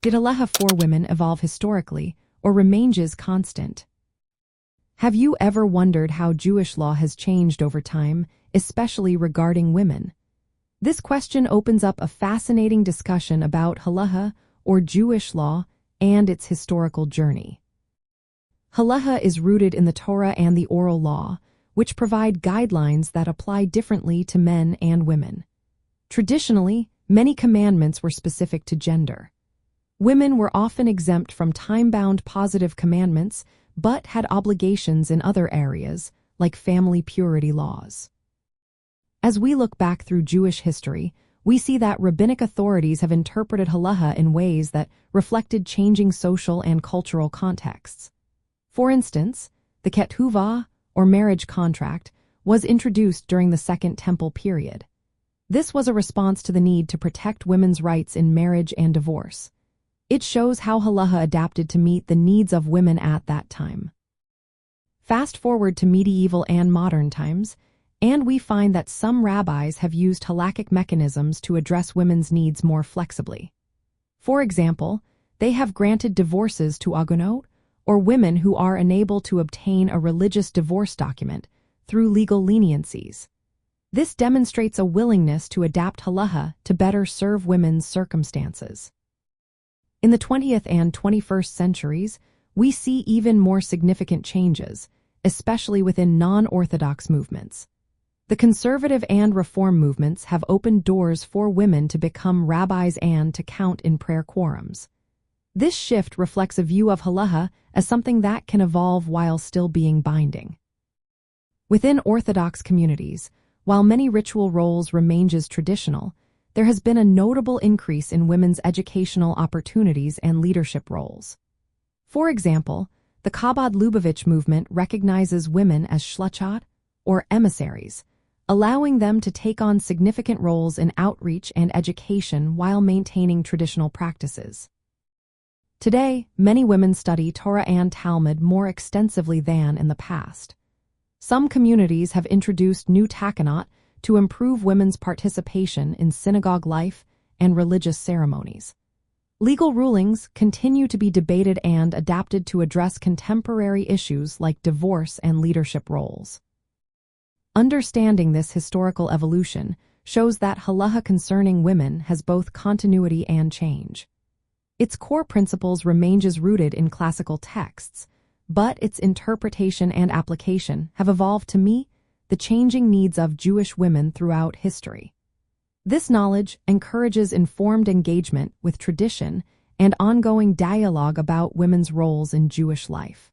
Did halacha for women evolve historically, or remains constant? Have you ever wondered how Jewish law has changed over time, especially regarding women? This question opens up a fascinating discussion about halacha, or Jewish law, and its historical journey. Halacha is rooted in the Torah and the oral law, which provide guidelines that apply differently to men and women. Traditionally, many commandments were specific to gender. Women were often exempt from time-bound positive commandments, but had obligations in other areas, like family purity laws. As we look back through Jewish history, we see that rabbinic authorities have interpreted halacha in ways that reflected changing social and cultural contexts. For instance, the Ketubah, or marriage contract, was introduced during the Second Temple period. This was a response to the need to protect women's rights in marriage and divorce. It shows how halacha adapted to meet the needs of women at that time. Fast forward to medieval and modern times, and we find that some rabbis have used halakhic mechanisms to address women's needs more flexibly. For example, they have granted divorces to Agunot, or women who are unable to obtain a religious divorce document, through legal leniencies. This demonstrates a willingness to adapt halacha to better serve women's circumstances. In the 20th and 21st centuries, we see even more significant changes, especially within non-Orthodox movements. The conservative and reform movements have opened doors for women to become rabbis and to count in prayer quorums. This shift reflects a view of halacha as something that can evolve while still being binding. Within Orthodox communities, while many ritual roles remain as traditional, there has been a notable increase in women's educational opportunities and leadership roles. For example, the Chabad Lubavitch movement recognizes women as shluchot, or emissaries, allowing them to take on significant roles in outreach and education while maintaining traditional practices. Today, many women study Torah and Talmud more extensively than in the past. Some communities have introduced new takanot to improve women's participation in synagogue life and religious ceremonies. Legal rulings continue to be debated and adapted to address contemporary issues like divorce and leadership roles. Understanding this historical evolution shows that halacha concerning women has both continuity and change. Its core principles remain as rooted in classical texts, but its interpretation and application have evolved to meet the changing needs of Jewish women throughout history. This knowledge encourages informed engagement with tradition and ongoing dialogue about women's roles in Jewish life.